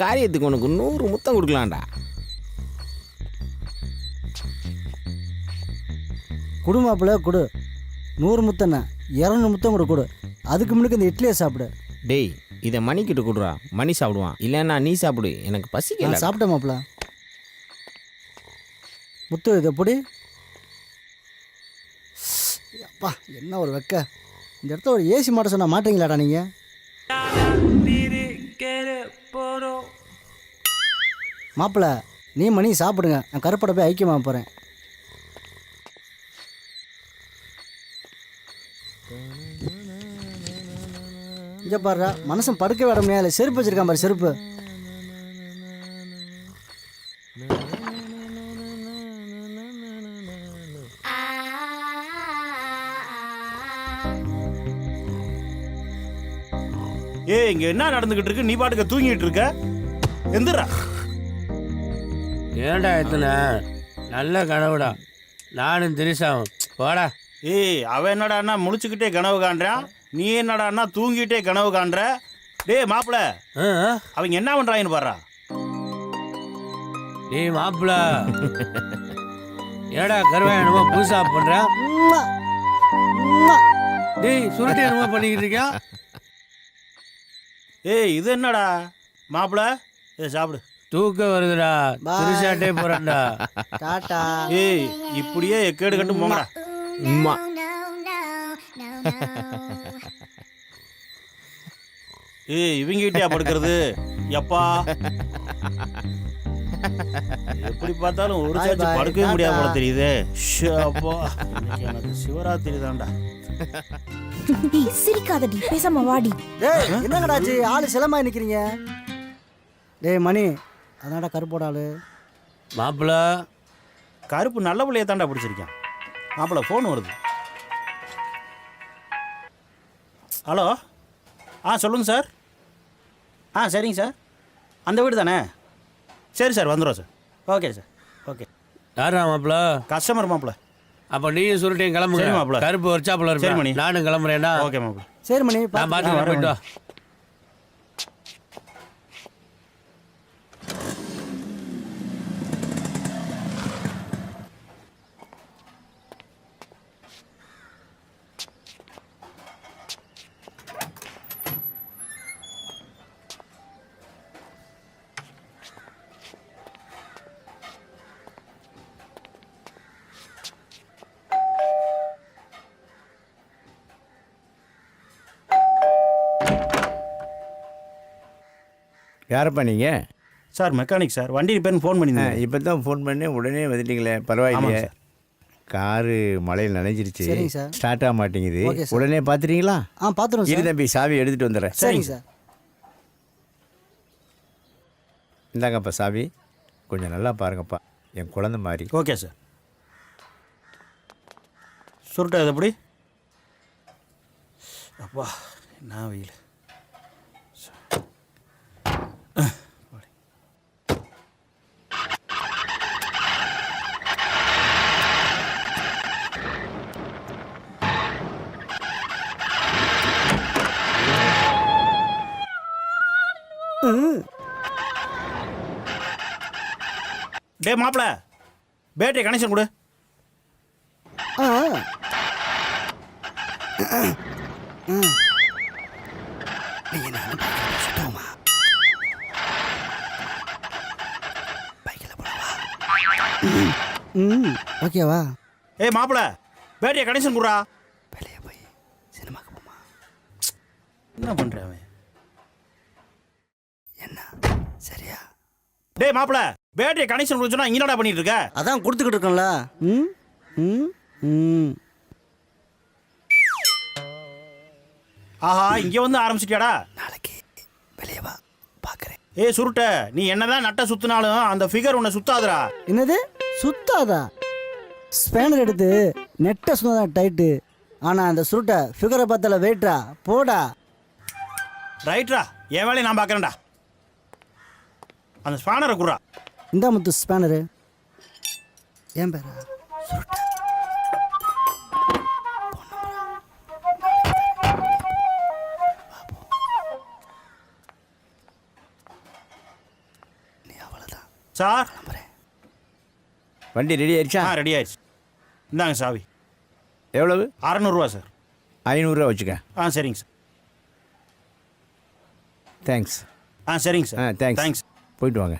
காரியத்துக்கு உனக்கு 100 முத்தம் கொடுக்கலாம்டா. குடு மாப்பிள்ள கொடு. 100 முத்தண்ணா 200 முத்தம் கூட கொடு. அதுக்கு முன்னுக்கு இந்த இட்லியை சாப்பிடு. டேய் இதை மணிக்கிட்டு கொடுறா, மணி சாப்பிடுவான். இல்லைன்னா நீ சாப்பிடு, எனக்கு பசிக்கல. சாப்பிட்டேன் மாப்பிள்ள. முத்து இதை எப்படி? அப்பா என்ன ஒரு வெக்க. இந்த இடத்த ஒரு ஏசி மாட்ட சொன்னால் மாட்டீங்களாடா நீங்கள்? மாப்பிள்ள நீ மணி சாப்பிடுங்க, நான் கருப்படை போய் ஐக்கியமாக போகிறேன். இங்கே பாடுறா, மனசன் படுக்க விட முடியாது. செருப்பு வச்சிருக்கான் பாரு, செருப்பு. இங்க என்ன நடந்துகிட்டு இருக்கு? நீ பாட்டுக்க தூங்கிட்டு இருக்க. எந்திரா. ஏன்டா எத்தனை நல்ல கனவுடா, நானும் திரிசாவும் போடா. அவன் என்னடான்னா முழிச்சுக்கிட்டே கனவு காண்றான், நீ என்னடான்னா தூங்கிட்டே கனவு காண்ற. டேய் மாப்பிள, அவங்க என்ன பண்றாங்கன்னு பாரு. டேய் மாப்பிள, ஏடா கருவாய் என்னமோ புதுசா பண்ற? டேய் சுருட்டி என்னமோ பண்ணிக்கிட்டு இருக்கியா? இது என்னடா மாப்பிள, சாப்பிடு. தூக்கம் வருதுடா, திரிசாட்டே போறேன்டா. டாடா. இப்படியே எக்கேடு கட்டு போங்கடா. இவங்க கிட்டயா படுக்கிறது? எப்பா எப்படி பார்த்தாலும் ஒரு சாட்சி படுக்கவே முடியாது போல தெரியுது. எனக்கு சிவராத்திரி தான்டா. சிரிக்காதடி, பேசாம வாடி. டேய் என்னங்கடாச்சு ஆளு சிலமா நிக்கிறீங்க? டேய் மணி, அதான்டா கருப்போட ஆளு. மாப்பிள கருப்பு நல்ல பிள்ளைய தாண்டா பிடிச்சிருக்கேன். மாப்பிள ஃபோன் வருது. ஹலோ, சொல்லுங்கள் சார். சரிங்க சார், அந்த வீடு தானே? சரி சார், வந்துடுவோம் சார். Okay sir, okay. யாரா மாப்பிள? கஸ்டமர் மாப்பிள. அப்போ நீயும் சுருட்டையும் கிளம்புங்க. சரி மாப்பிள. கருப்பு வச்சாப்புல இருக்கு. சரி மணி, நானும் கிளம்புறேன்டா. ஓகே மாப்பிள. சரி மணி, நான் பார்த்து போயிட்டு வா. யாரப்பா நீங்கள்? சார் மெக்கானிக் சார், வண்டி ரிப்பேர்னு ஃபோன் பண்ணியிருந்தேன். இப்போ தான் ஃபோன் பண்ணி உடனே வந்துட்டீங்களே, பரவாயில்லையே. காரு மழையில் நனைஞ்சிருச்சு, ஸ்டார்ட் ஆக மாட்டேங்குது. உடனே பார்த்துட்டீங்களா? பார்த்துருவோம். இரு தம்பி, சாவி எடுத்துகிட்டு வந்துடுறேன். சரிங்க சார். இந்தாங்கப்பா சாவி, கொஞ்சம் நல்லா பாருங்கப்பா, என் குழந்தை மாதிரி. Okay sir. சுருட்டா இது எப்படி? அப்பா என்ன வெயில். டே மாப்பிள, பேட்டரி கனெக்ஷன் கொடு. ஓகேவா? மாப்பிள, பேட்டரி கனெக்ஷன் கொடுறா. வெளியே போய் சினிமாக்கு போமா. என்ன பண்றேன் அவன்? என்ன சரியா? டே மாப்பிள, பேட்டரி கனெக்ஷன் கொடுத்தா இங்க என்னடா பண்ணிட்டு இருக்க? அதான் கொடுத்துக்கிட்டு இருக்கோம்ல. ஆஹா, இங்க வந்து ஆரம்பிச்சிட்டியாடா? நாளைக்கு வெளியே வா, பார்க்குறேன். சுருட்ட, நீ என்னதான் நட்ட சுத்தினாலும் அந்த ஃபிகர் உன்னை சுத்தாதுடா. என்னது சுத்தாதா? ஸ்பேனர் எடுத்து நெட்டை சுத்ததான் டைட்டு. ஆனால் அந்த சுருட்டை ஃபிகரை பார்த்தால வெயிட்ரா. போடா. ரைட்ரா, என் வேலையை நான் பார்க்குறேன்டா. அந்த ஸ்பேனரை குடுறா. இந்த முத்து ஸ்பேனரு ஏன் பேரா? சுருட்டை. சார் வண்டி ரெடி ஆயிடுச்சா? ரெடி ஆயிடுச்சு. இந்தாங்க சாவி. எவ்வளவு? 600 சார். 500 வச்சுக்க. சரிங்க சார். தேங்க்ஸ். சரிங்க சார். தேங்க்ஸ். போயிட்டு வாங்க.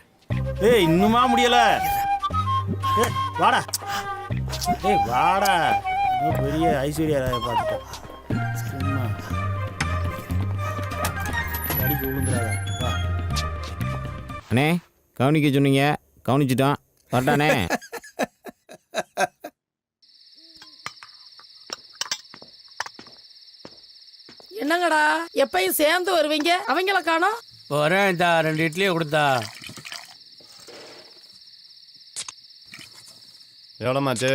இன்னுமா முடியல? வாடா. வாடா. இன்னும் பெரிய ஐஸ்வர்யா ராயை பார்த்துட்டேன். சும்மா அடிக்க விழுந்துடாத. வா. அண்ணே கவனிக்க சொன்னீங்க, கவனிச்சிட்டான். வரட்டானே. என்னங்கடா எப்பயும் சேர்ந்து வருவீங்க, அவங்கள காணோம். வரேன், இந்த 2 இட்லியை கொடுத்தா. எவ்வளோமாச்சு?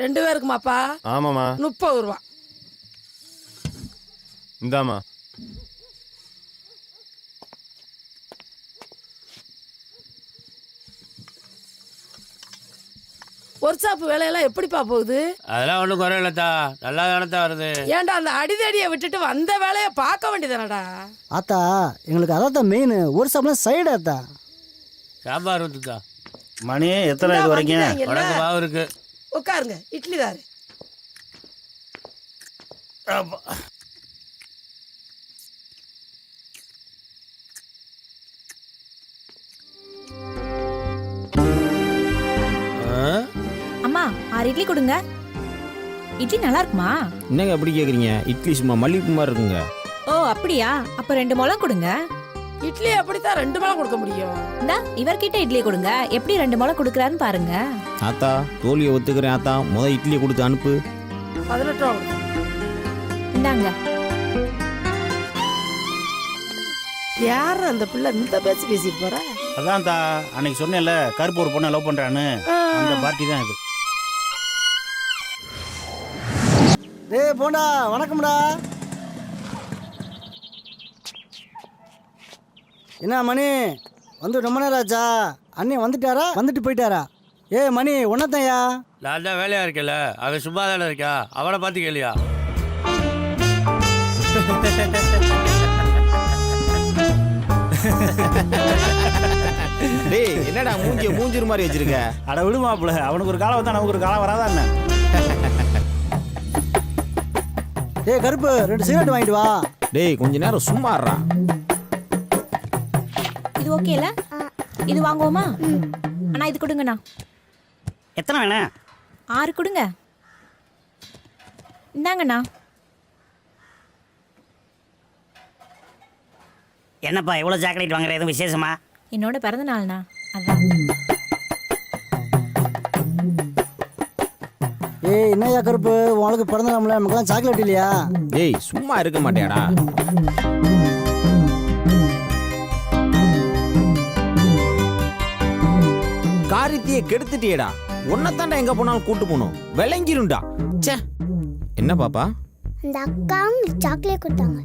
2 பேருக்குமாப்பா? ஆமாம்மா. 30 ரூபா. இந்தாம்மா. ஒர்க் ஷாப் வேலையெல்லாம் எப்படிப்பா போகுது? அதெல்லாம் ஒன்றும் குறையில்லத்தா, நல்லா தானத்தா வருது. ஏன்டா அந்த அடிதடியை விட்டுட்டு வந்த வேலையை பார்க்க வேண்டியதானடா? ஆத்தா எங்களுக்கு அதான் மெயின். ஒரு சாப்பிட சைடு ஆத்தா. சாம்பார் ஊற்றுத்தா. மணி எத்தனை இது வரைக்கும்? உடம்பு மாவு இருக்கு. உட்காருங்க, இட்லி தாரு. அம்மா 6 இட்லி கொடுங்க. இட்லி நல்லா இருக்குமா? என்னங்க எப்படி கேட்குறீங்க? இட்லி சும்மா மல்லிகைப்பூ மாதிரி இருக்குங்க. ஓ அப்படியா? அப்ப 2 முழம் கொடுங்க. இட்லி எப்படித்தான் 2 முழம் கொடுக்க முடியும்? இந்தா இவர்கிட்ட இட்லி கொடுங்க. எப்படி 2 முழம் கொடுக்குறாருன்னு பாருங்க. ஆத்தா தோல்வியை ஒத்துக்கிறேன் ஆத்தா. இட்லியை கொடுத்து அனுப்பு. 18 ரூபா கொடுங்க. இந்தாங்க. யார் அந்த பிள்ளை இந்த பேசிட்டு போற? அதான் தா அன்னைக்கு சொன்னேன்ல, கருப்பு ஒரு பொண்ணை லவ் பண்றான்னு, அந்த பார்ட்டி தான் இது. டேய் போண்டா, வணக்கம்டா. என்ன மணி வந்து ரொம்ப நேரம் ஆச்சா? அண்ணே வந்துட்டாரா? வந்துட்டு போயிட்டாரா? மணி ஒன்னத்தையா? நான் தான் வேலையா இருக்கல, அவன் சும்மா தானே இருக்கா, அவனை பார்த்து கேளியா? டேய் என்னடா மூஞ்சிரு மாதிரி வச்சிருக்க? அட விடு மாப்பிள்ள, அவனுக்கு ஒரு காலம் வந்தா நமக்கு ஒரு காலம் வராதா என்ன? டேய் கருப்பு 2 சிகரெட் வாங்கிட்டு வா. டேய் கொஞ்ச நேரம் சும்மா இருடா. இது ஓகேல? இது வாங்குவோமா? அண்ணா இது கொடுங்கண்ணா. எத்தனை வேணும்? 6 கொடுங்க. இந்தாங்கண்ணா. என்னப்பா எவ்வளோ சாக்லேட் வாங்குற? எதுவும் விசேஷமா? என்னோட பிறந்த நாள்ண்ணா, அதான். என்னையா கருப்பு, உங்களுக்கு பிறந்த நாள்ல நமக்குலாம் சாக்லேட் இல்லையா? டேய் சும்மா இருக்க மாட்டியாடா? காரியத்தையே கெடுத்துட்டியேடா. உன்னைத்தாண்டா எங்க போனாலும் கூட்டு போகணும், விளங்கிரும்டா. ச்சே என்ன பாப்பா? அந்த அக்கா சாக்லேட் கொடுத்தாங்க.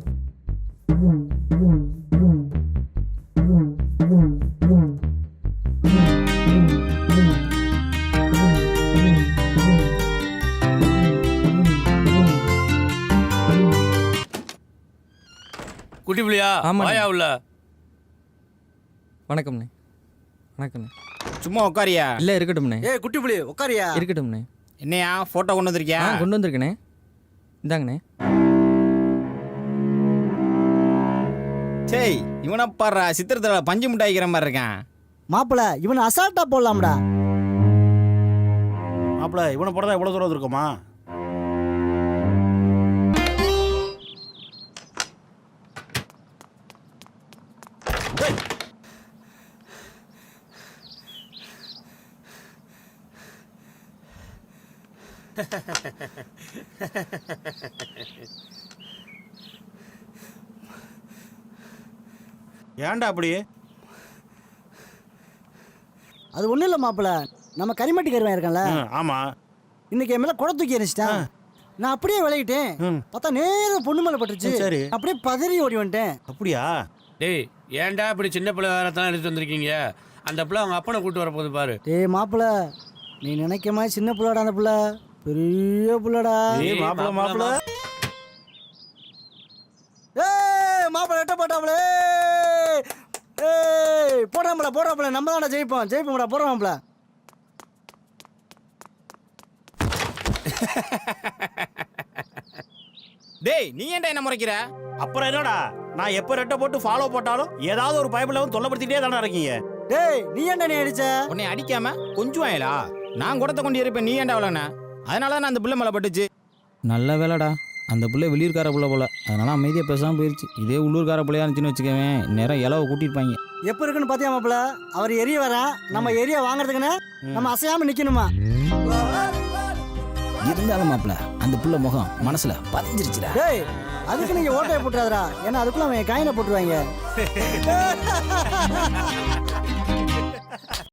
குட்டி புள்ளியா? வாயா உள்ள. வணக்கம்ண்ணே. வணக்கம்ண்ணே. சும்மா உட்காரியா? இல்லை இருக்கட்டும்ண்ணே. குட்டி புள்ளி உட்காரியா? இருக்கட்டும்ண்ணே. என்னையா போட்டோ கொண்டு வந்திருக்கியா? கொண்டு வந்திருக்கண்ணே. இந்தாங்கண்ணே. சரி இவனை பாடுறா, சித்திரத்தில் பஞ்சு மிட்டாய்க்கிற மாதிரி இருக்கான். மாப்பிள்ள இவனை அசால்ட்டா போடலாம்டா. மாப்பிள்ள இவனை போடதான் எவ்வளோ தூரம் இருக்குமா? ஏன்டா அப்படி? அது ஒன்றும் இல்லை மாப்பிள்ள, நம்ம கரிமட்டி கருவன் இருக்கான்ல. ஆமா. இன்னைக்கு என் மேலே குடை தூக்கி எரிச்சிட்டேன். நான் அப்படியே விளையிட்டேன். பார்த்தா நேரம் பொண்ணு மேலே பட்டுருச்சு. சரி. அப்படியே பதறி ஓடி வந்துட்டேன். அப்படியா? டேய் ஏன்டா இப்படி சின்ன பிள்ளை வேறத்தான் எடுத்து வந்திருக்கீங்க? அந்த பிள்ளை அவங்க அப்பனை கூட்டு வர போகுது பாரு. டேய் மாப்பிள்ள, நீ நினைக்க மாதிரி சின்ன பிள்ளைடா. அந்த பிள்ளை பெரிய பிள்ளைடா. மாப்பிள்ள மாப்பிள்ள மாப்பிள்ள எட்ட போட்டாங்களே. போடாமல போடுறாப்புல நம்ம தான்டா ஜெயிப்போம்டா போடுறாப்புல. டேய் நீ ஏன்டா என்ன முறைக்கிற? அப்புறம் என்னடா, நான் எப்போ ரெட்டை போட்டு ஃபாலோ போட்டாலும் ஏதாவது ஒரு பைபிள் வந்து தொல்லப்படுத்திட்டே தானே இருக்கீங்க. டேய் நீ ஏன்டா நீ அடிச்ச? உன்னை அடிக்காம கொஞ்சம் ஆயிலா? நான் குடத்தை கொண்டு இருப்பேன், நீ ஏன்டா அவளண்ணா? அதனால தான் அந்த புள்ள மேலே பட்டுச்சு. நல்ல வேலைடா, அந்த புள்ள வெளியூர்கார புள்ள போல, அதனால அமைதியாக பேசாமல் போயிடுச்சு. இதே உள்ளூர்கார பிள்ளையா இருந்துச்சுன்னு வச்சுக்கவேன், நேரம் இலவை கூட்டியிருப்பாங்க. எப்போ இருக்குன்னு பாத்தியா மாப்பிள? அவர் எரிய வரேன், நம்ம எரிய வாங்குறதுக்குன்னு நம்ம அசையாம நிக்கணுமா? இருந்தாலும் மாப்பிள்ள அந்த புள்ள முகம் மனசுல பதிஞ்சிருச்சுடா. டேய் அதுக்கு நீங்க ஓட்டையை போட்டுறாதடா, ஏன்னா அதுக்குள்ள அவன் காயினை போட்டுருவாங்க.